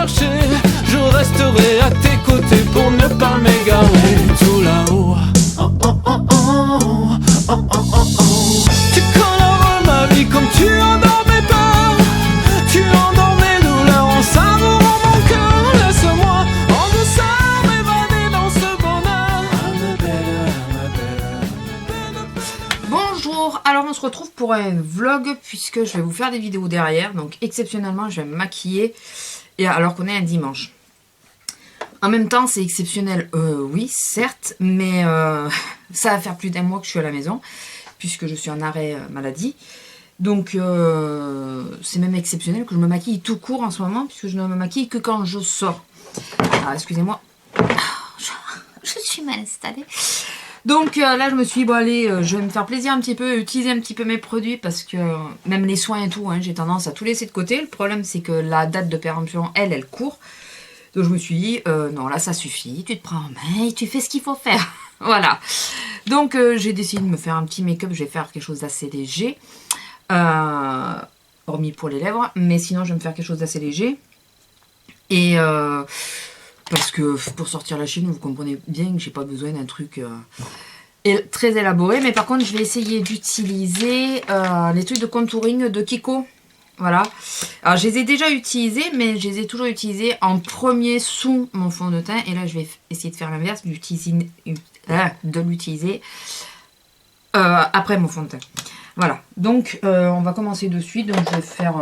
chercher, je resterai à tes côtés pour ne pas m'égarer. Tout là-haut, oh oh oh oh, oh oh oh oh. Tu colores ma vie comme tu endors mes peurs, tu endors mes douleurs en savourant mon cœur. Laisse-moi en douceur m'évader dans ce bonheur. Bonjour, alors on se retrouve pour un vlog puisque je vais vous faire des vidéos derrière. Donc exceptionnellement je vais me maquiller et alors qu'on est un dimanche. En même temps c'est exceptionnel, oui certes, mais ça va faire plus d'un mois que je suis à la maison puisque je suis en arrêt maladie. Donc c'est même exceptionnel que je me maquille tout court en ce moment puisque je ne me maquille que quand je sors. Alors excusez-moi, je suis mal installée. Donc là je me suis dit bon allez, je vais me faire plaisir un petit peu, utiliser un petit peu mes produits parce que même les soins et tout, hein, j'ai tendance à tout laisser de côté. Le problème c'est que la date de péremption elle court. Donc je me suis dit non là ça suffit, tu te prends en main et tu fais ce qu'il faut faire. Voilà. Donc j'ai décidé de me faire un petit make-up, je vais faire quelque chose d'assez léger. Hormis pour les lèvres, mais sinon je vais me faire quelque chose d'assez léger. Et parce que pour sortir la Chine, vous comprenez bien que j'ai pas besoin d'un truc très élaboré. Mais par contre, je vais essayer d'utiliser les trucs de contouring de Kiko. Voilà. Alors, je les ai déjà utilisés, mais je les ai toujours utilisés en premier sous mon fond de teint. Et là, je vais essayer de faire l'inverse, de l'utiliser après mon fond de teint. Voilà. Donc, on va commencer de suite. Donc, je vais faire,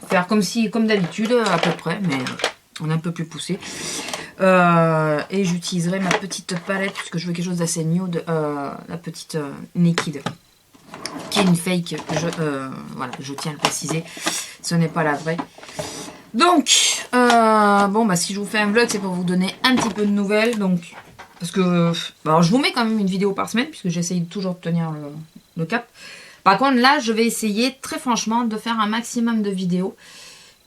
faire comme d'habitude, à peu près, mais on est un peu plus poussé. Et j'utiliserai ma petite palette puisque je veux quelque chose d'assez nude, la petite Naked, qui est une fake. Voilà, je tiens à le préciser, ce n'est pas la vraie. Donc, bon, bah si je vous fais un vlog, c'est pour vous donner un petit peu de nouvelles. Donc, parce que, alors je vous mets quand même une vidéo par semaine puisque j'essaye toujours de tenir le cap. Par contre, là, je vais essayer très franchement de faire un maximum de vidéos.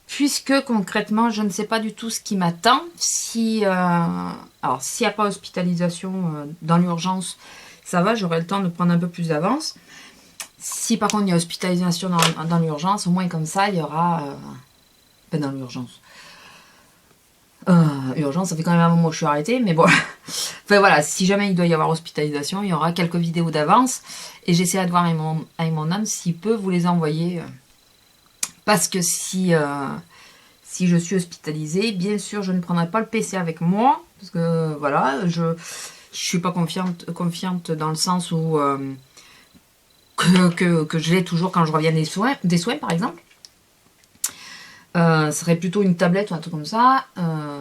Puisque concrètement, je ne sais pas du tout ce qui m'attend. Si, alors, s'il n'y a pas hospitalisation dans l'urgence, ça va, j'aurai le temps de prendre un peu plus d'avance. Si par contre il y a hospitalisation dans l'urgence, au moins comme ça, il y aura... dans l'urgence. Urgence, ça fait quand même un moment que je suis arrêtée, mais bon. Enfin voilà, si jamais il doit y avoir hospitalisation, il y aura quelques vidéos d'avance. Et j'essaierai de voir avec mon âme s'il peut vous les envoyer... Parce que si je suis hospitalisée, bien sûr, je ne prendrai pas le PC avec moi. Parce que, voilà, je ne suis pas confiante dans le sens où que je l'ai toujours quand je reviens des soins par exemple. Ce serait plutôt une tablette ou un truc comme ça.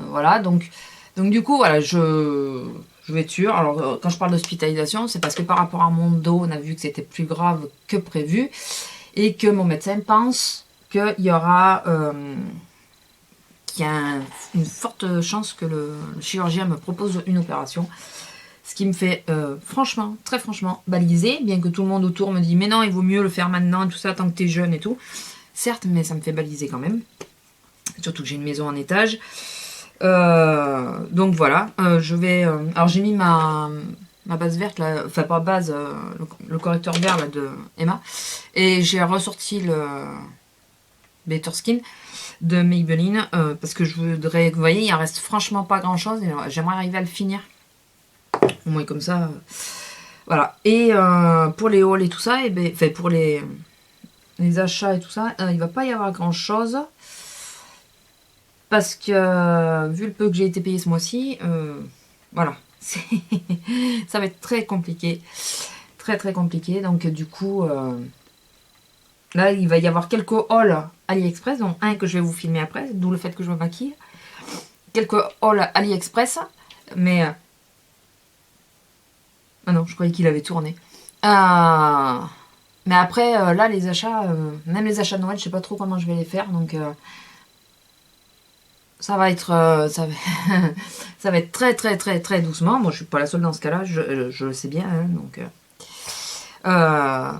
Voilà, donc du coup, voilà, je vais être sûre. Alors, quand je parle d'hospitalisation, c'est parce que par rapport à mon dos, on a vu que c'était plus grave que prévu. Et que mon médecin pense... qu'il y aura une forte chance que le chirurgien me propose une opération. Ce qui me fait franchement, très franchement, baliser. Bien que tout le monde autour me dit mais non, il vaut mieux le faire maintenant, tout ça, tant que t'es jeune et tout. Certes, mais ça me fait baliser quand même. Surtout que j'ai une maison en étage. Donc voilà, je vais... alors j'ai mis ma base verte, là, enfin pas base, le correcteur vert là, de Emma. Et j'ai ressorti le... Better Skin de Maybelline parce que je voudrais, vous voyez, il en reste franchement pas grand chose et j'aimerais arriver à le finir au moins comme ça, voilà. Et pour les hauls et tout ça, et ben, enfin pour les achats et tout ça, il va pas y avoir grand chose parce que vu le peu que j'ai été payé ce mois-ci, voilà, ça va être très compliqué, très compliqué. Donc du coup là, il va y avoir quelques hauls AliExpress, donc un que je vais vous filmer après, d'où le fait que je me maquille. Quelques hauls AliExpress, mais... Ah non, je croyais qu'il avait tourné. Mais après, là, les achats, même les achats de Noël, je sais pas trop comment je vais les faire, donc... ça va être... ça va être très doucement. Moi, je suis pas la seule dans ce cas-là, je le sais bien, hein, donc...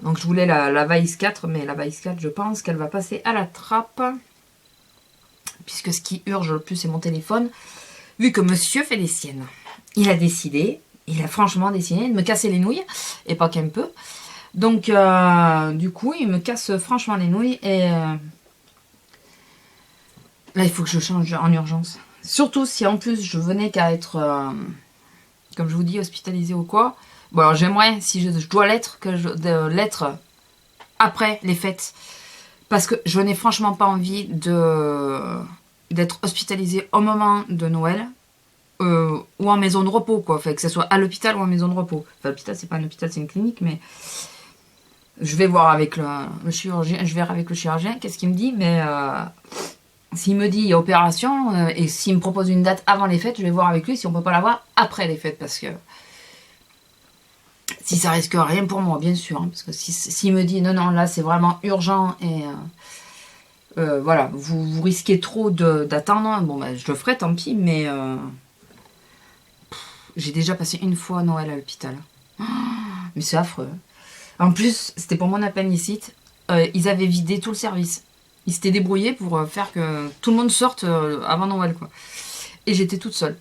donc je voulais la Vice 4, mais la Vice 4 je pense qu'elle va passer à la trappe puisque ce qui urge le plus c'est mon téléphone, vu que monsieur fait les siennes. Il a franchement décidé de me casser les nouilles et pas qu'un peu. Donc du coup il me casse franchement les nouilles et Là, il faut que je change en urgence. Surtout si en plus je venais qu'à être, comme je vous dis, hospitalisée ou quoi. Bon, alors j'aimerais, si je dois l'être, de l'être après les fêtes. Parce que je n'ai franchement pas envie d'être hospitalisée au moment de Noël. Ou en maison de repos, quoi. Enfin, que ce soit à l'hôpital ou en maison de repos. Enfin, l'hôpital, c'est pas un hôpital, c'est une clinique, mais je vais voir avec le chirurgien. Je verrai avec le chirurgien qu'est-ce qu'il me dit, mais s'il me dit il y a opération et s'il me propose une date avant les fêtes, je vais voir avec lui si on peut pas l'avoir après les fêtes, parce que si ça risque rien pour moi, bien sûr, hein, parce que s'il me dit non, là c'est vraiment urgent et voilà, vous risquez trop d'attendre, bon bah je le ferai, tant pis, mais j'ai déjà passé une fois Noël à l'hôpital. Oh, mais c'est affreux. En plus, c'était pour mon appendicite. Ils avaient vidé tout le service. Ils s'étaient débrouillés pour faire que tout le monde sorte avant Noël, quoi. Et j'étais toute seule.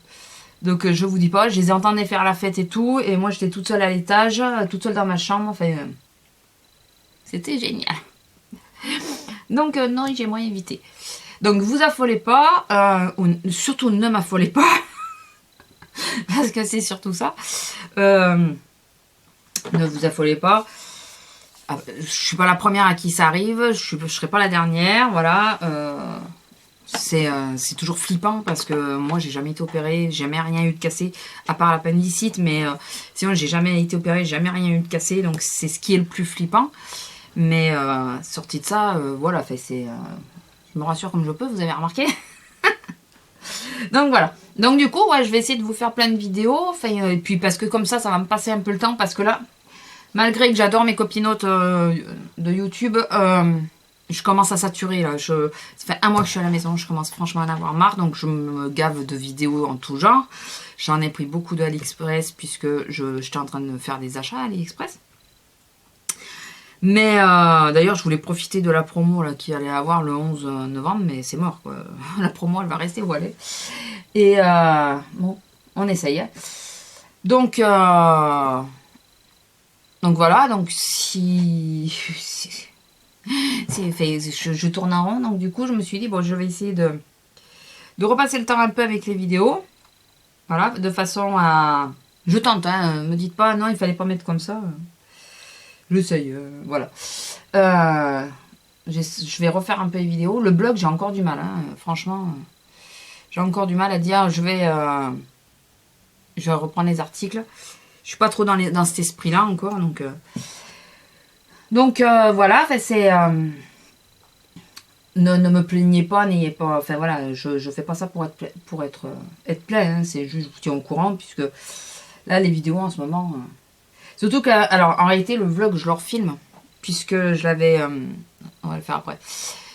Donc je vous dis pas, je les entendais faire la fête et tout. Et moi j'étais toute seule à l'étage, toute seule dans ma chambre. Enfin, c'était génial. Donc non, j'ai moins évité. Donc vous affolez pas. Ou surtout ne m'affolez pas. Parce que c'est surtout ça. Ne vous affolez pas. Je suis pas la première à qui ça arrive. Je serai pas la dernière. Voilà. C'est toujours flippant parce que moi j'ai jamais été opérée, jamais rien eu de cassé, à part l'appendicite, mais sinon j'ai jamais été opérée, jamais rien eu de cassé, donc c'est ce qui est le plus flippant. Mais sorti de ça, voilà, je me rassure comme je peux, vous avez remarqué. Donc voilà. Donc du coup, ouais, je vais essayer de vous faire plein de vidéos. Et puis parce que comme ça va me passer un peu le temps. Parce que là, malgré que j'adore mes copinotes de YouTube, je commence à saturer. Là. Ça fait un mois que je suis à la maison. Je commence franchement à en avoir marre. Donc je me gave de vidéos en tout genre. J'en ai pris beaucoup de AliExpress puisque j'étais en train de faire des achats à AliExpress. Mais d'ailleurs, je voulais profiter de la promo là, qui allait avoir le 11 novembre, mais c'est mort, quoi. La promo, elle va rester où elle est. Et bon, on essaye. Donc voilà, donc je tourne en rond, donc du coup, je me suis dit, bon, je vais essayer de repasser le temps un peu avec les vidéos. Voilà, de façon à... Je tente, hein, me dites pas, non, il fallait pas mettre comme ça. J'essaye, voilà. Je vais refaire un peu les vidéos. Le blog, j'ai encore du mal, hein, franchement. J'ai encore du mal à dire, je vais reprendre les articles. Je suis pas trop dans cet esprit-là encore, donc voilà, c'est... ne me plaignez pas, n'ayez pas... Enfin voilà, je fais pas ça pour être plein, hein, c'est juste, je vous tiens au courant, puisque là, les vidéos en ce moment... Surtout que, alors en réalité, le vlog, je le refilme, puisque je l'avais... on va le faire après.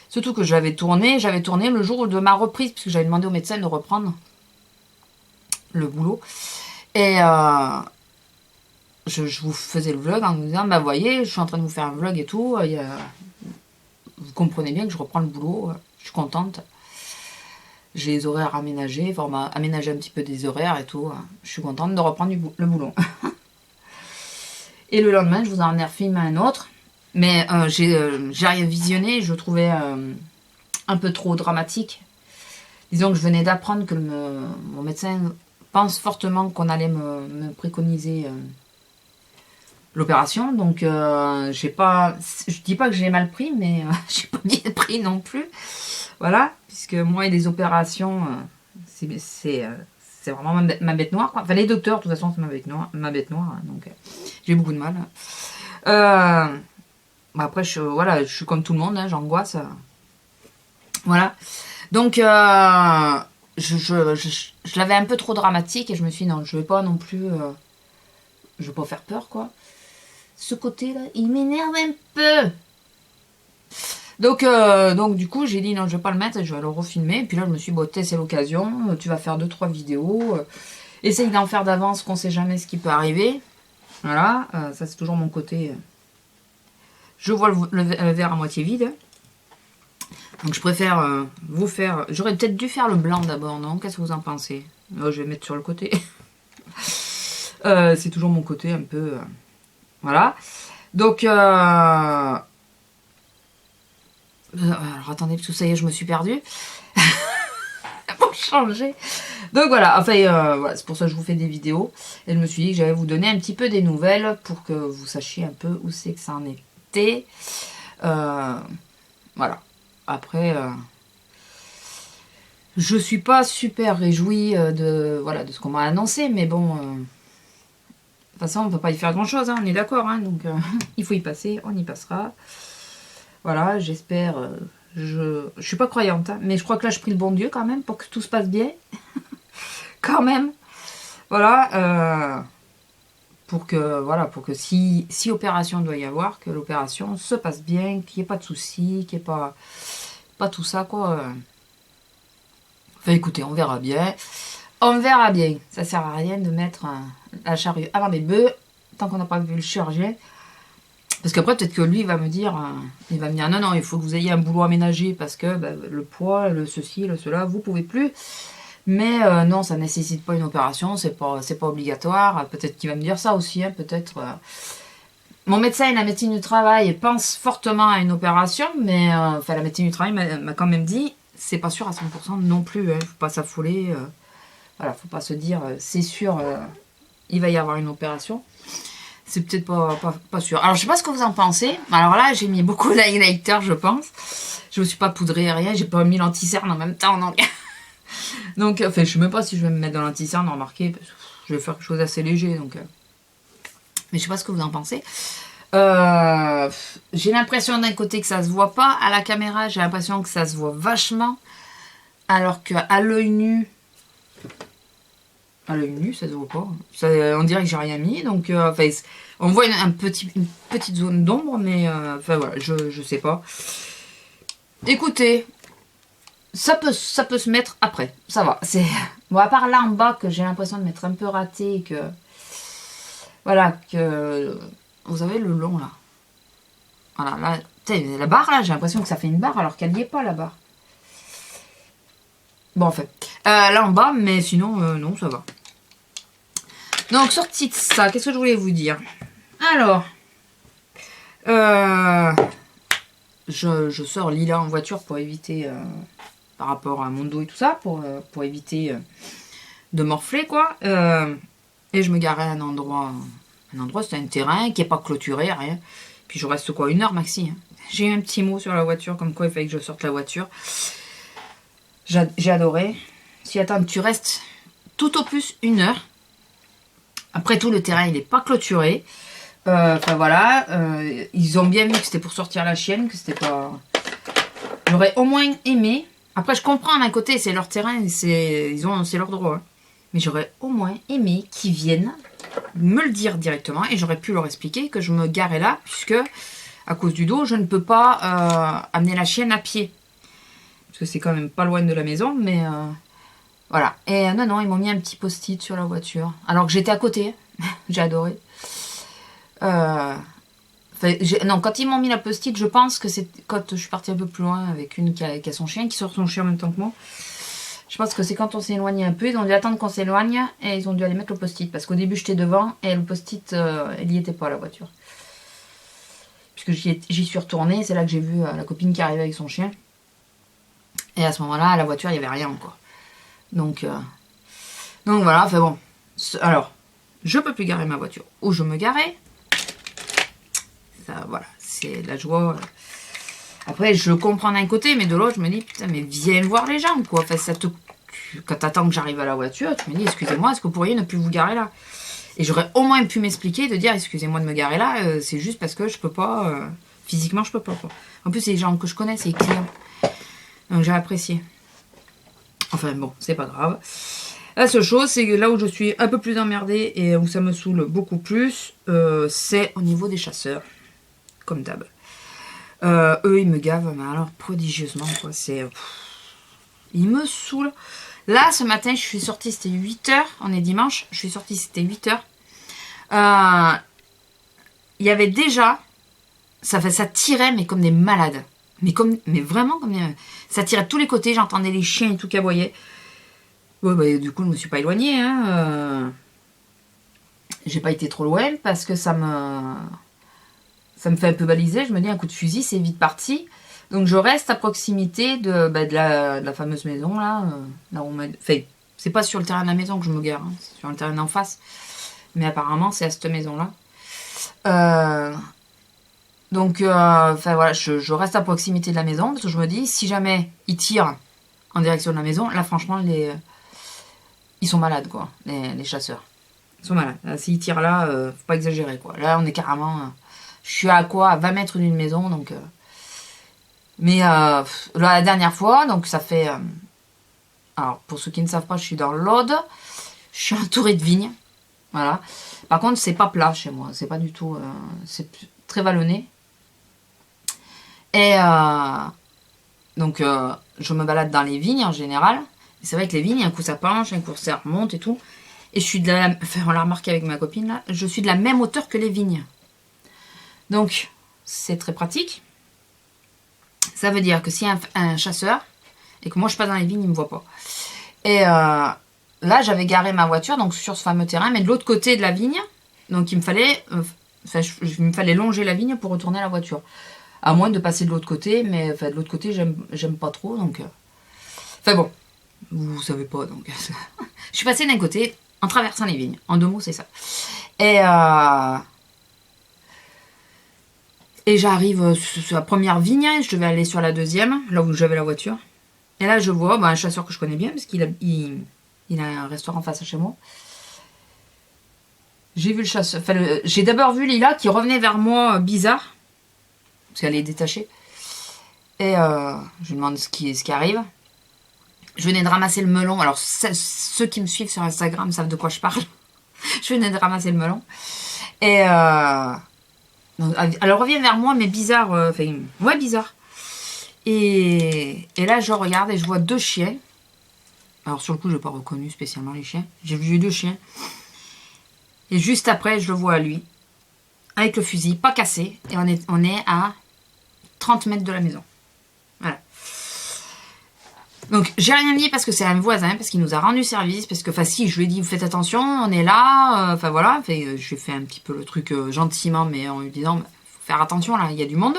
Surtout que j'avais tourné le jour de ma reprise, puisque j'avais demandé au médecin de reprendre le boulot. Et je vous faisais le vlog en vous disant, bah voyez, je suis en train de vous faire un vlog et tout. Vous comprenez bien que je reprends le boulot, je suis contente. J'ai les horaires aménagés, enfin on m'a aménagé un petit peu des horaires et tout. Je suis contente de reprendre le boulot. Et le lendemain, je vous en ai refilmé un autre. Mais j'ai rien visionné, je trouvais un peu trop dramatique. Disons que je venais d'apprendre que mon médecin pense fortement qu'on allait me préconiser l'opération. Donc je dis pas que j'ai mal pris, mais j'ai pas bien pris non plus. Voilà, puisque moi et les opérations, c'est vraiment ma bête noire, quoi. Enfin les docteurs, de toute façon, c'est ma bête noire, donc j'ai beaucoup de mal. Après, je suis comme tout le monde, hein, j'angoisse. Voilà. Donc, je l'avais un peu trop dramatique et je me suis dit, non, je vais pas non plus... je vais pas faire peur, quoi. Ce côté-là, il m'énerve un peu. Donc, du coup, j'ai dit, non, je vais pas le mettre, je vais le refilmer. Et puis là, je me suis dit, bon, c'est l'occasion, tu vas faire 2-3 vidéos. Essaye d'en faire d'avance, qu'on sait jamais ce qui peut arriver. Voilà, ça c'est toujours mon côté... Je vois le verre à moitié vide. Donc je préfère vous faire... J'aurais peut-être dû faire le blanc d'abord, non? Qu'est-ce que vous en pensez? Je vais mettre sur le côté. C'est toujours mon côté un peu... voilà. Donc... alors attendez, parce que ça y est, je me suis perdue. changer. Donc voilà, enfin, voilà, c'est pour ça que je vous fais des vidéos. Et je me suis dit que j'allais vous donner un petit peu des nouvelles pour que vous sachiez un peu où c'est que ça en était. Voilà. Après, je suis pas super réjouie de ce qu'on m'a annoncé, mais bon, de toute façon, on peut pas y faire grand chose, hein, on est d'accord, hein, donc il faut y passer, on y passera. Voilà, j'espère. Je suis pas croyante, hein, mais je crois que là, je prie le bon Dieu quand même pour que tout se passe bien. Quand même. Voilà. Pour que si opération doit y avoir, que l'opération se passe bien, qu'il n'y ait pas de soucis, qu'il n'y ait pas tout ça, quoi. Enfin, écoutez, on verra bien. On verra bien. Ça sert à rien de mettre la charrue avant les bœufs, tant qu'on n'a pas vu le chirurgien. Parce qu'après, peut-être que lui, il va me dire, non, non, il faut que vous ayez un boulot aménagé, parce que le poids, le ceci, le cela, vous pouvez plus. Mais non, ça nécessite pas une opération, c'est pas obligatoire. Peut-être qu'il va me dire ça aussi, hein, peut-être. Mon médecin et la médecine du travail pensent fortement à une opération, mais la médecine du travail m'a quand même dit, c'est pas sûr à 100% non plus, hein, faut pas s'affoler. Voilà, faut pas se dire, c'est sûr, il va y avoir une opération. C'est peut-être pas sûr. Alors, je sais pas ce que vous en pensez. Alors là, j'ai mis beaucoup d'highlighter, je pense. Je me suis pas poudré, rien. J'ai pas mis l'anti-cerne en même temps, donc... Donc, enfin, je sais même pas si je vais me mettre dans l'anti-cerne, remarquez, parce que je vais faire quelque chose d'assez léger, donc... Mais je sais pas ce que vous en pensez. J'ai l'impression d'un côté que ça se voit pas à la caméra, j'ai l'impression que ça se voit vachement, alors qu'à l'œil nu... À l'œil nu, ça se voit pas. Ça, on dirait que j'ai rien mis, donc... on voit une petite zone d'ombre, mais... Enfin, voilà, je sais pas. Écoutez... Ça peut se mettre après, ça va. C'est bon, à part là en bas que j'ai l'impression de m'être un peu raté et que voilà, que vous avez le long là. Voilà, là, la barre là, j'ai l'impression que ça fait une barre alors qu'elle n'y est pas la barre. Bon, en fait, là en bas, mais sinon non, ça va. Donc sorti de ça, qu'est-ce que je voulais vous dire? Alors, je sors Lila en voiture pour éviter par rapport à mon dos et tout ça, pour éviter de morfler, quoi. Et je me garais à un endroit, c'était un terrain qui n'est pas clôturé, rien. Puis je reste quoi, 1 heure maxi. Hein. J'ai eu un petit mot sur la voiture, comme quoi il fallait que je sorte la voiture. J'ai adoré. Si attends, tu restes tout au plus 1 heure. Après tout, le terrain, il n'est pas clôturé. Enfin voilà, ils ont bien vu que c'était pour sortir la chienne, que c'était pas... J'aurais au moins aimé... Après, je comprends d'un côté, c'est leur terrain, c'est leur droit. Hein. Mais j'aurais au moins aimé qu'ils viennent me le dire directement et j'aurais pu leur expliquer que je me garais là, puisque à cause du dos, je ne peux pas amener la chienne à pied. Parce que c'est quand même pas loin de la maison, mais voilà. Et non, ils m'ont mis un petit post-it sur la voiture. Alors que j'étais à côté, j'ai adoré. Non, quand ils m'ont mis la post-it, je pense que c'est quand je suis partie un peu plus loin avec une qui a son chien, qui sort son chien en même temps que moi. Je pense que c'est quand on s'est éloigné un peu, ils ont dû attendre qu'on s'éloigne et ils ont dû aller mettre le post-it. Parce qu'au début, j'étais devant et le post-it, il n'y était pas à la voiture. Puisque j'y suis retournée, c'est là que j'ai vu la copine qui arrivait avec son chien. Et à ce moment-là, à la voiture, il n'y avait rien encore. Donc voilà, enfin bon. Alors, je peux plus garer ma voiture. Où je me garais. Ça, voilà, c'est la joie. Après, je comprends d'un côté, mais de l'autre, je me dis, putain, mais viens voir les gens, quoi. Enfin, quand t'attends que j'arrive à la voiture, tu me dis, excusez-moi, est-ce que vous pourriez ne plus vous garer là? Et j'aurais au moins pu m'expliquer, de dire, excusez-moi de me garer là, c'est juste parce que je peux pas, physiquement, je peux pas, quoi. En plus, c'est les gens que je connais, c'est les clients. Donc, j'ai apprécié. Enfin, bon, c'est pas grave. La seule chose, c'est que là où je suis un peu plus emmerdée et où ça me saoule beaucoup plus, c'est au niveau des chasseurs. Comme d'hab. Eux, ils me gavent, mais alors prodigieusement, quoi. Ils me saoulent. Là, ce matin, je suis sortie, c'était 8h. On est dimanche. Je suis sortie, c'était 8h. Il y avait déjà... Ça tirait, mais comme des malades. Mais vraiment comme des... Ça tirait de tous les côtés. J'entendais les chiens et tout qui aboyaient. Ouais, bah, du coup, je me suis pas éloignée. Hein. J'ai pas été trop loin parce que ça me fait un peu baliser. Je me dis, un coup de fusil, c'est vite parti. Donc je reste à proximité de la fameuse maison là. Là où on enfin, c'est pas sur le terrain de la maison que je me gare, hein, c'est sur le terrain d'en face. Mais apparemment c'est à cette maison là. Donc enfin voilà, je reste à proximité de la maison parce que je me dis si jamais ils tirent en direction de la maison, là franchement ils sont malades quoi, les chasseurs. Ils sont malades. S'ils tirent là, faut pas exagérer quoi. Là on est carrément... je suis à quoi? À 20 mètres d'une maison donc... Mais la dernière fois, donc ça fait... alors, pour ceux qui ne savent pas, je suis dans l'Aude. Je suis entourée de vignes. Voilà. Par contre, c'est pas plat chez moi. C'est pas du tout... c'est très vallonné. Et donc, je me balade dans les vignes en général. Et c'est vrai que les vignes, un coup ça penche, un coup ça remonte et tout. Et je suis de la... Enfin, on l'a remarqué avec ma copine là. Je suis de la même hauteur que les vignes. Donc, c'est très pratique. Ça veut dire que s'il y a un chasseur et que moi je passe dans les vignes, il me voit pas. Et là, j'avais garé ma voiture donc sur ce fameux terrain, mais de l'autre côté de la vigne. Donc il me fallait, il me fallait longer la vigne pour retourner la voiture. À moins de passer de l'autre côté, mais enfin, de l'autre côté, j'aime pas trop. Donc, enfin bon, vous savez pas. Donc, je suis passée d'un côté en traversant les vignes. En 2 mots, c'est ça. Et j'arrive sur la première vigne, je devais aller sur la deuxième, là où j'avais la voiture. Et là, je vois un chasseur que je connais bien, parce qu'il a un restaurant face à chez moi. J'ai vu le chasseur, enfin, j'ai d'abord vu Lila qui revenait vers moi bizarre, parce qu'elle est détachée. Et je lui demande ce qui arrive. Je venais de ramasser le melon. Alors, ceux qui me suivent sur Instagram savent de quoi je parle. Je venais de ramasser le melon. Et... elle revient vers moi, mais bizarre. Ouais, bizarre. Et là, je regarde et je vois 2 chiens. Alors, sur le coup, je n'ai pas reconnu spécialement les chiens. J'ai vu 2 chiens. Et juste après, je le vois à lui. Avec le fusil, pas cassé. Et on est à 30 mètres de la maison. Voilà. Donc, j'ai rien dit parce que c'est un voisin, parce qu'il nous a rendu service. Parce que, enfin, si, je lui ai dit, faites attention, on est là. Enfin, voilà. J'ai fait un petit peu le truc gentiment, mais en lui disant, faut faire attention, là, il y a du monde.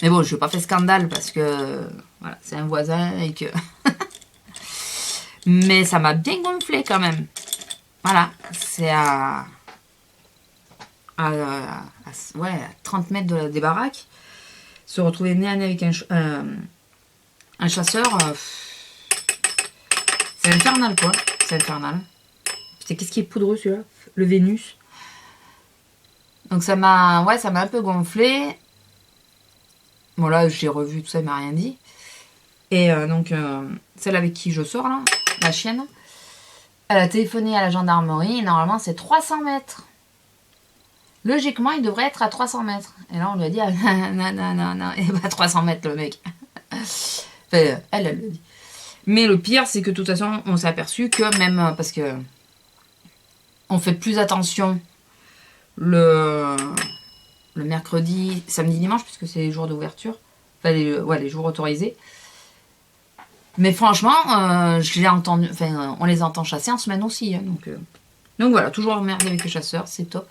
Mais bon, je n'ai pas fait scandale parce que, voilà, c'est un voisin et que... Mais ça m'a bien gonflé quand même. Voilà, c'est à 30 mètres des baraques. Se retrouver nez à nez avec un chasseur, c'est infernal quoi. C'est infernal. Putain, qu'est-ce qui est poudreux celui-là? Le Vénus. Donc ça m'a un peu gonflé. Bon là, j'ai revu tout ça, il m'a rien dit. Et donc, celle avec qui je sors là, la chienne, elle a téléphoné à la gendarmerie. Et normalement, c'est 300 mètres. Logiquement, il devrait être à 300 mètres. Et là, on lui a dit, ah, non. Et bah, 300 mètres, le mec. Enfin, elle le dit. Mais le pire, c'est que de toute façon, on s'est aperçu que même parce que on fait plus attention le mercredi, samedi, dimanche, puisque c'est les jours d'ouverture. Enfin, les jours autorisés. Mais franchement, je l'ai entendu, on les entend chasser en semaine aussi. Hein, donc voilà, toujours emmerder avec les chasseurs, c'est top.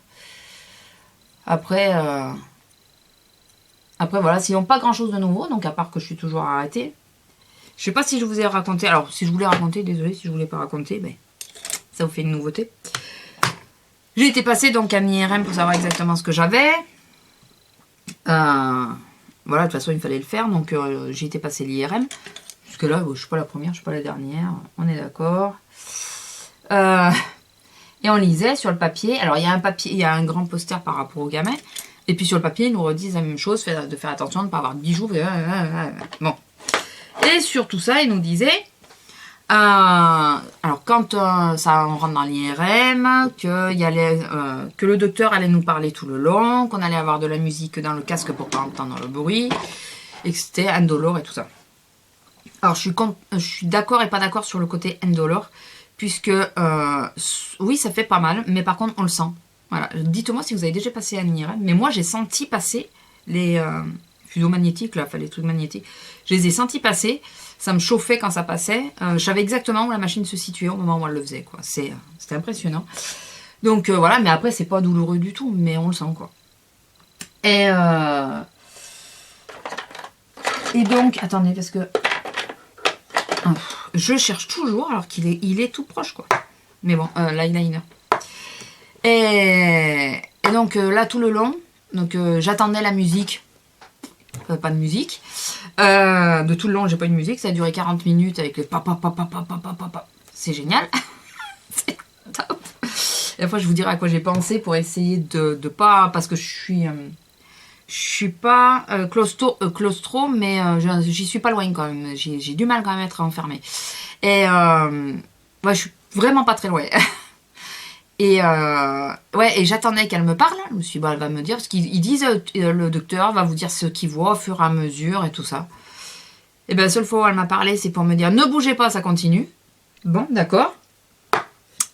Après voilà, sinon pas grand chose de nouveau, donc à part que je suis toujours arrêtée. Je sais pas si je vous ai raconté, alors si je voulais raconter, désolé si je voulais pas raconter, mais ça vous fait une nouveauté. J'ai été passée donc à l'IRM pour savoir exactement ce que j'avais. Voilà, de toute façon il fallait le faire, donc j'ai été passer l'IRM. Jusque là, je suis pas la première, je suis pas la dernière, on est d'accord. Et on lisait sur le papier, alors il y a un grand poster par rapport aux gamins, et puis sur le papier ils nous redisent la même chose, de faire attention de ne pas avoir de bijoux. Bon. Et sur tout ça, ils nous disaient, alors quand on rentre dans l'IRM, que le docteur allait nous parler tout le long, qu'on allait avoir de la musique dans le casque pour pas entendre le bruit, et que c'était indolore et tout ça. Alors je suis d'accord et pas d'accord sur le côté indolore, puisque oui ça fait pas mal, mais par contre on le sent. Voilà. Dites-moi si vous avez déjà passé un IRM, mais moi j'ai senti passer les fuseaux magnétiques, là, enfin les trucs magnétiques, je les ai sentis passer, ça me chauffait quand ça passait, je savais exactement où la machine se situait au moment où elle le faisait, quoi. C'était impressionnant. Donc voilà, mais après c'est pas douloureux du tout, mais on le sent quoi. Et donc, attendez, parce que je cherche toujours alors il est tout proche, quoi. Mais bon, l'eyeliner. Et donc là, tout le long, donc j'attendais la musique. Pas de musique. De tout le long, j'ai pas eu de musique. Ça a duré 40 minutes avec le papa. C'est génial. C'est top. Et après, je vous dirai à quoi j'ai pensé pour essayer de pas... Parce que je suis pas claustro, mais j'y suis pas loin quand même. J'ai du mal quand même à être enfermée. Et ouais, je suis vraiment pas très loin. Et ouais, et j'attendais qu'elle me parle. Je me suis dit, bah, elle va me dire, parce qu'ils disent, le docteur va vous dire ce qu'il voit au fur et à mesure et tout ça. Et bien, la seule fois où elle m'a parlé, c'est pour me dire, ne bougez pas, ça continue. Bon, d'accord.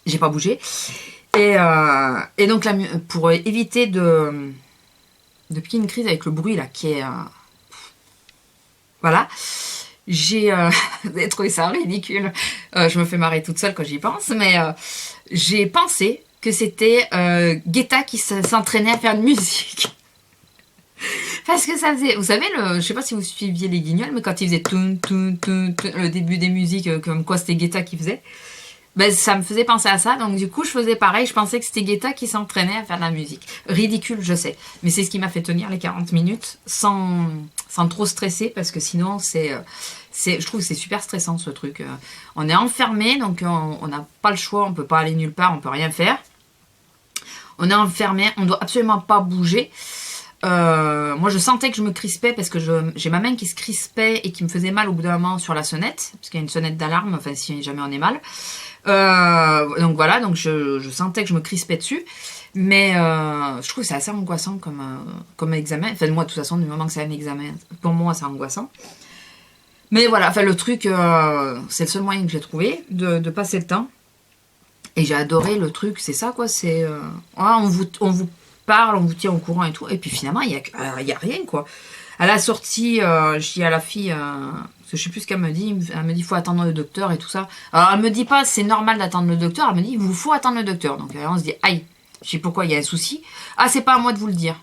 J'ai pas bougé. Et donc, là, pour éviter de piquer une crise avec le bruit, là, qui est... voilà. J'ai trouvé ça ridicule. Je me fais marrer toute seule quand j'y pense, mais j'ai pensé que c'était Guetta qui s'entraînait à faire de musique. Parce que ça faisait... Vous savez, je sais pas si vous suiviez les Guignols, mais quand ils faisaient le début des musiques, comme quoi c'était Guetta qui faisait, ben, ça me faisait penser à ça. Donc du coup, je faisais pareil. Je pensais que c'était Guetta qui s'entraînait à faire de la musique. Ridicule, je sais. Mais c'est ce qui m'a fait tenir les 40 minutes sans trop stresser, parce que sinon, je trouve que c'est super stressant, ce truc. On est enfermé, donc on n'a pas le choix. On peut pas aller nulle part, on peut rien faire. On est enfermé, on doit absolument pas bouger. Moi, je sentais que je me crispais parce que j'ai ma main qui se crispait et qui me faisait mal au bout d'un moment sur la sonnette, parce qu'il y a une sonnette d'alarme, enfin si jamais on est mal. Donc voilà, donc je sentais que je me crispais dessus, mais je trouve que c'est assez angoissant comme examen. Enfin moi, de toute façon, du moment que c'est un examen, pour moi, c'est angoissant. Mais voilà, enfin le truc, c'est le seul moyen que j'ai trouvé de passer le temps. Et j'ai adoré le truc, c'est ça quoi, c'est on vous parle, on vous tient au courant et tout, et puis finalement il y a rien quoi. À la sortie, je dis à la fille, parce que je sais plus ce qu'elle me dit, faut attendre le docteur et tout ça. Alors elle me dit pas c'est normal d'attendre le docteur, elle me dit il vous faut attendre le docteur. Donc on se dit aïe, je sais pourquoi il y a un souci. Ah c'est pas à moi de vous le dire.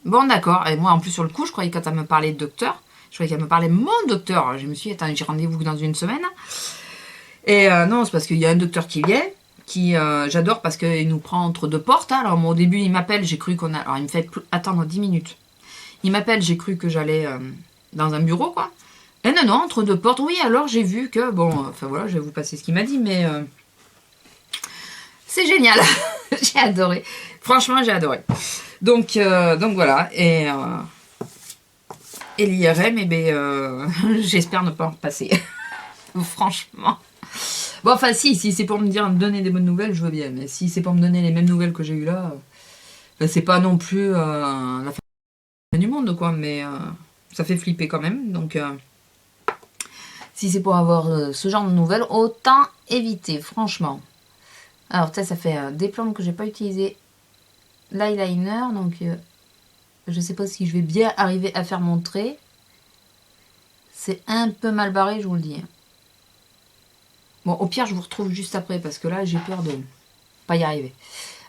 Bon d'accord, et moi en plus sur le coup je croyais quand elle me parlait de docteur, je croyais qu'elle me parlait de mon docteur. Je me suis dit attends, j'ai rendez-vous dans une semaine. Et non, c'est parce qu'il y a un docteur qui vient, qui j'adore parce qu'il nous prend entre deux portes. Hein. Alors moi, au début, il m'appelle, j'ai cru qu'on a... Alors il me fait attendre 10 minutes. Il m'appelle, j'ai cru que j'allais dans un bureau, quoi. Et non, non, entre deux portes. Oui, alors j'ai vu que... Bon, enfin voilà, je vais vous passer ce qu'il m'a dit, mais... c'est génial. J'ai adoré. Franchement, j'ai adoré. Donc voilà. Et l'IRM, eh ben, j'espère ne pas en repasser. Franchement. Bon, enfin, si c'est pour me donner des bonnes nouvelles, je veux bien. Mais si c'est pour me donner les mêmes nouvelles que j'ai eues là, ben, c'est pas non plus la fin du monde, quoi. Mais ça fait flipper quand même. Donc, si c'est pour avoir ce genre de nouvelles, autant éviter, franchement. Alors, peut-être ça fait des plans que j'ai pas utilisé l'eyeliner. Donc, je sais pas si je vais bien arriver à faire mon trait. C'est un peu mal barré, je vous le dis. Bon, au pire, je vous retrouve juste après, parce que là, j'ai peur de pas y arriver.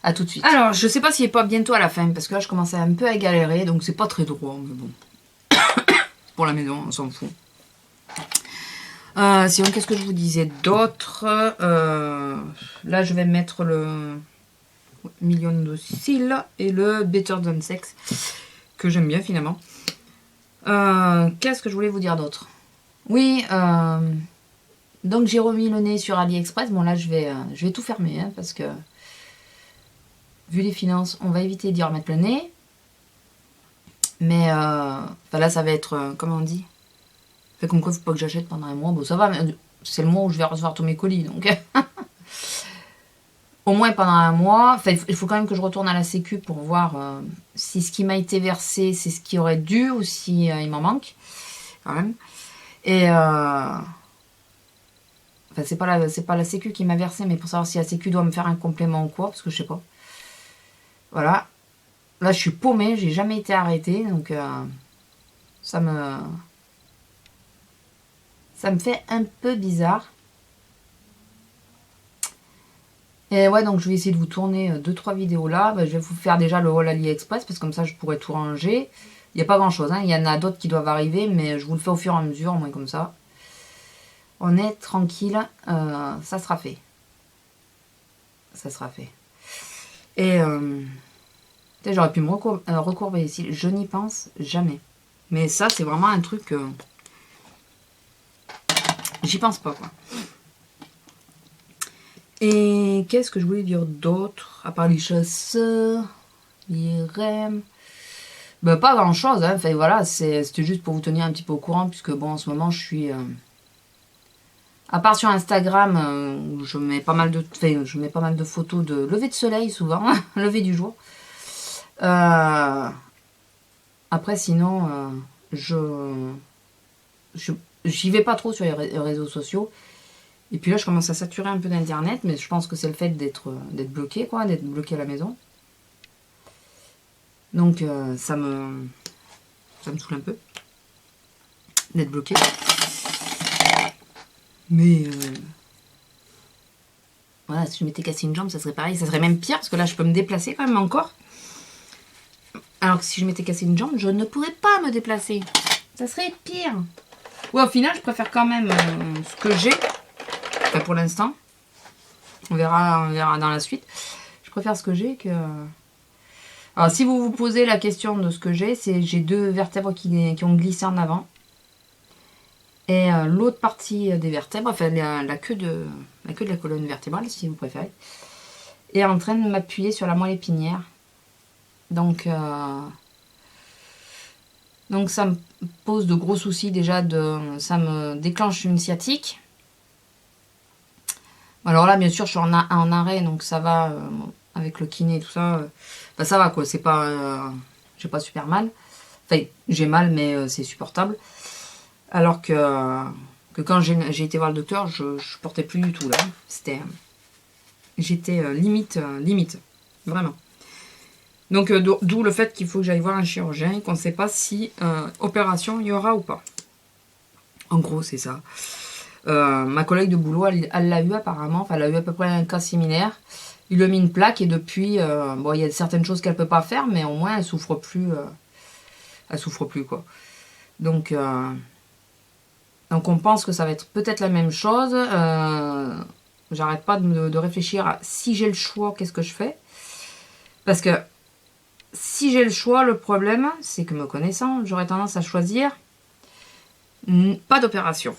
A tout de suite. Alors, je sais pas s'il est pas bientôt à la fin, parce que là, je commençais un peu à galérer, donc c'est pas très droit, mais bon. Pour la maison, on s'en fout. Sinon, qu'est-ce que je vous disais d'autre? Là, je vais mettre le Million de cils et le Better Than Sex, que j'aime bien, finalement. Qu'est-ce que je voulais vous dire d'autre? Oui, donc j'ai remis le nez sur AliExpress. Bon là je vais tout fermer hein, parce que vu les finances, on va éviter d'y remettre le nez. Mais là ça va être comment on dit, fait comme quoi il faut pas que j'achète pendant un mois. Bon ça va, c'est le mois où je vais recevoir tous mes colis donc au moins pendant un mois. Enfin il faut quand même que je retourne à la sécu pour voir si ce qui m'a été versé c'est ce qui aurait dû ou si il m'en manque quand même. Et enfin, c'est pas la sécu qui m'a versé, mais pour savoir si la sécu doit me faire un complément ou quoi, parce que je sais pas. Voilà. Là, je suis paumée, j'ai jamais été arrêtée, donc ça me fait un peu bizarre. Et ouais, donc je vais essayer de vous tourner 2-3 vidéos là. Je vais vous faire déjà le haul AliExpress, parce que comme ça, je pourrais tout ranger. Il n'y a pas grand chose, hein. Il y en a d'autres qui doivent arriver, mais je vous le fais au fur et à mesure, au moins comme ça. On est tranquille, ça sera fait. Ça sera fait. Et j'aurais pu me recourber ici. Je n'y pense jamais. Mais ça, c'est vraiment un truc... j'y pense pas, quoi. Et qu'est-ce que je voulais dire d'autre? À part les chasseurs, les REM... Ben, pas grand-chose, hein. Enfin, voilà, c'était juste pour vous tenir un petit peu au courant, puisque, bon, en ce moment, je suis... à part sur Instagram, où je mets pas mal de photos de lever de soleil, souvent, lever du jour. Après, sinon, j'y vais pas trop sur les réseaux sociaux. Et puis là, je commence à saturer un peu d'internet, mais je pense que c'est le fait d'être bloqué, quoi, d'être bloqué à la maison. Donc ça me saoule un peu d'être bloqué. Mais voilà, si je m'étais cassé une jambe, ça serait pareil, ça serait même pire, parce que là, je peux me déplacer quand même encore. Alors que si je m'étais cassé une jambe, je ne pourrais pas me déplacer. Ça serait pire. Ouais, au final, je préfère quand même ce que j'ai. Enfin, pour l'instant. On verra dans la suite. Je préfère ce que j'ai que... Alors, si vous vous posez la question de ce que j'ai, c'est j'ai 2 vertèbres qui ont glissé en avant. Et l'autre partie des vertèbres, enfin la queue de la colonne vertébrale, si vous préférez, est en train de m'appuyer sur la moelle épinière. Donc ça me pose de gros soucis déjà, ça me déclenche une sciatique. Alors là, bien sûr, je suis en arrêt, donc ça va, avec le kiné et tout ça, bah ça va quoi, c'est pas, j'ai pas super mal. Enfin, j'ai mal, mais c'est supportable. Alors que quand j'ai été voir le docteur, je portais plus du tout là. J'étais limite, vraiment. Donc d'où le fait qu'il faut que j'aille voir un chirurgien et qu'on ne sait pas si opération il y aura ou pas. En gros, c'est ça. Ma collègue de boulot, elle l'a eu apparemment, enfin elle a eu à peu près un cas similaire. Il lui a mis une plaque et depuis, bon, il y a certaines choses qu'elle peut pas faire, mais au moins elle souffre plus quoi. Donc on pense que ça va être peut-être la même chose. J'arrête pas de réfléchir à si j'ai le choix, qu'est-ce que je fais. Parce que si j'ai le choix, le problème, c'est que me connaissant, j'aurais tendance à choisir pas d'opération.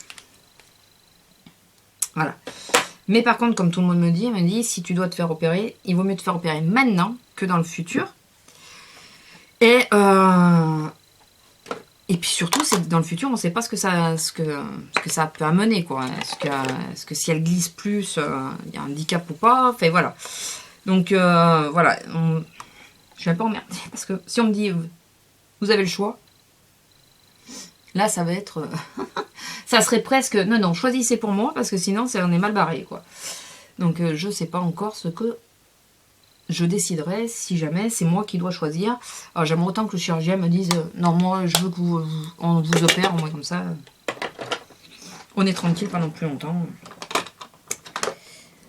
Voilà. Mais par contre, comme tout le monde me dit, si tu dois te faire opérer, il vaut mieux te faire opérer maintenant que dans le futur. Et puis surtout, c'est que dans le futur, on ne sait pas ce que ça peut amener, quoi. Est-ce que si elle glisse plus, il y a un handicap ou pas. Enfin, voilà. Donc, voilà. Je suis un peu emmerdée. Parce que si on me dit, vous avez le choix, là, ça va être... ça serait presque... Non, choisissez pour moi, parce que sinon, on est mal barré, quoi. Donc, je ne sais pas encore ce que je déciderai, si jamais c'est moi qui dois choisir. Alors, j'aimerais autant que le chirurgien me dise, non, moi, je veux qu'on vous opère, au moins comme ça. On est tranquille pendant plus longtemps.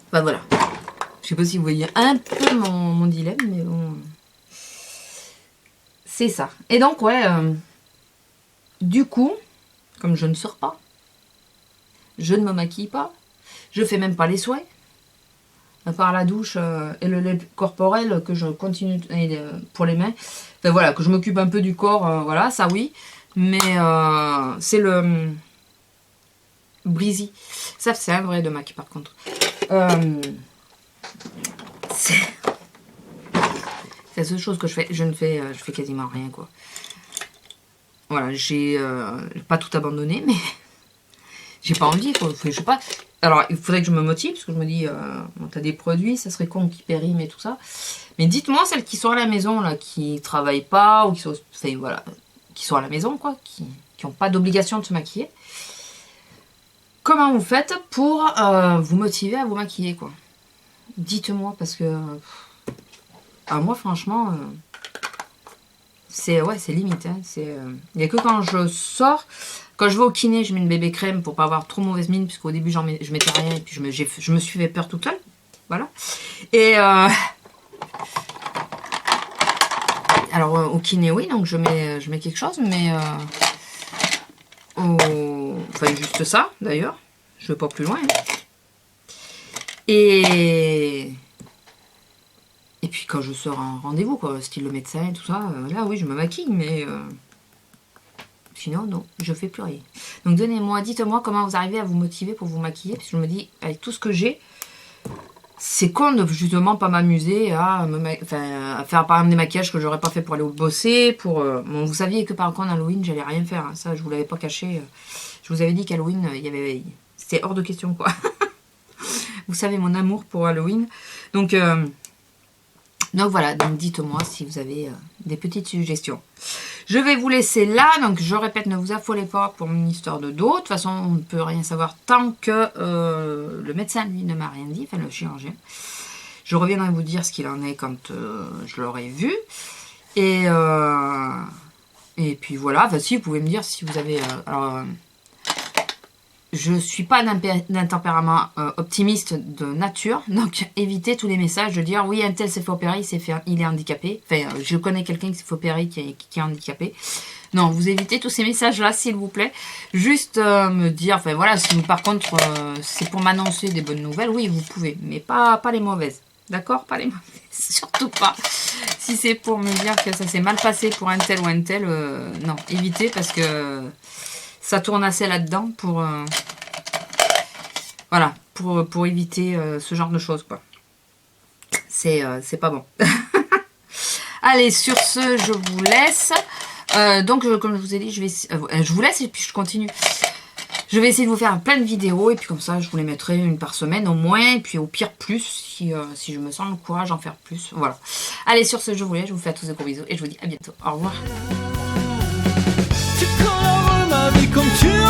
Enfin, voilà. Je sais pas si vous voyez un peu mon dilemme, mais bon... C'est ça. Et donc, ouais, du coup, comme je ne sors pas, je ne me maquille pas, je fais même pas les soins, à part la douche et le lait corporel que je continue pour les mains. Enfin voilà, que je m'occupe un peu du corps, voilà, ça oui. Mais c'est le Breezy. Ça, c'est un vrai de Mac, par contre. C'est la seule chose que je fais. Je fais quasiment rien, quoi. Voilà, j'ai pas tout abandonné, mais j'ai pas envie, quoi. Je sais pas. Alors, il faudrait que je me motive, parce que je me dis, bon, t'as des produits, ça serait con qui périment et tout ça. Mais dites-moi, celles qui sont à la maison, là, qui travaillent pas, ou qui sont, enfin, voilà, qui sont à la maison, quoi, qui n'ont pas d'obligation de se maquiller. Comment vous faites pour vous motiver à vous maquiller, quoi? Dites-moi, parce que... alors moi, franchement... c'est limite. Hein. Il n'y a que quand je sors, quand je vais au kiné, je mets une bébé crème pour pas avoir trop mauvaise mine, puisqu'au début, je mettais rien, et puis je me suis fait peur toute seule. Voilà. Et Alors au kiné, oui, donc je mets quelque chose, mais enfin juste ça d'ailleurs. Je vais pas plus loin. Hein. Et puis quand je sors un rendez-vous, quoi, style le médecin et tout ça, là oui, je me maquille, mais sinon non, je fais plus rien. Donc dites-moi comment vous arrivez à vous motiver pour vous maquiller, parce que je me dis, avec tout ce que j'ai, c'est con de justement pas m'amuser à faire par exemple des maquillages que j'aurais pas fait pour aller bosser, bon, vous saviez que par contre Halloween j'allais rien faire, hein, ça je vous l'avais pas caché, je vous avais dit qu'Halloween c'était hors de question quoi. Vous savez mon amour pour Halloween, donc voilà, donc dites-moi si vous avez des petites suggestions. Je vais vous laisser là, donc je répète, ne vous affolez pas pour une histoire de dos. De toute façon, on ne peut rien savoir tant que le médecin, lui, ne m'a rien dit, enfin le chirurgien. Je reviendrai vous dire ce qu'il en est quand je l'aurai vu. Et puis voilà, enfin si, vous pouvez me dire si vous avez... je ne suis pas d'un tempérament optimiste de nature, donc évitez tous les messages de dire oui, un tel s'est fait opérer, il est handicapé. Enfin, je connais quelqu'un qui s'est fait opérer qui est handicapé. Non, vous évitez tous ces messages-là, s'il vous plaît. Juste me dire, enfin voilà, si par contre c'est pour m'annoncer des bonnes nouvelles, oui, vous pouvez, mais pas les mauvaises. D'accord? Pas les mauvaises, surtout pas. Si c'est pour me dire que ça s'est mal passé pour un tel ou un tel, non, évitez parce que... ça tourne assez là-dedans pour voilà, pour éviter ce genre de choses quoi. C'est pas bon. Allez, sur ce, je vous laisse. Donc comme je vous ai dit, je vous laisse et puis je continue. Je vais essayer de vous faire plein de vidéos et puis comme ça, je vous les mettrai une par semaine au moins et puis au pire plus si je me sens le courage d'en faire plus. Voilà. Allez, sur ce, je vous laisse. Je vous fais à tous des gros bisous et je vous dis à bientôt. Au revoir. Tu colores ma vie comme tu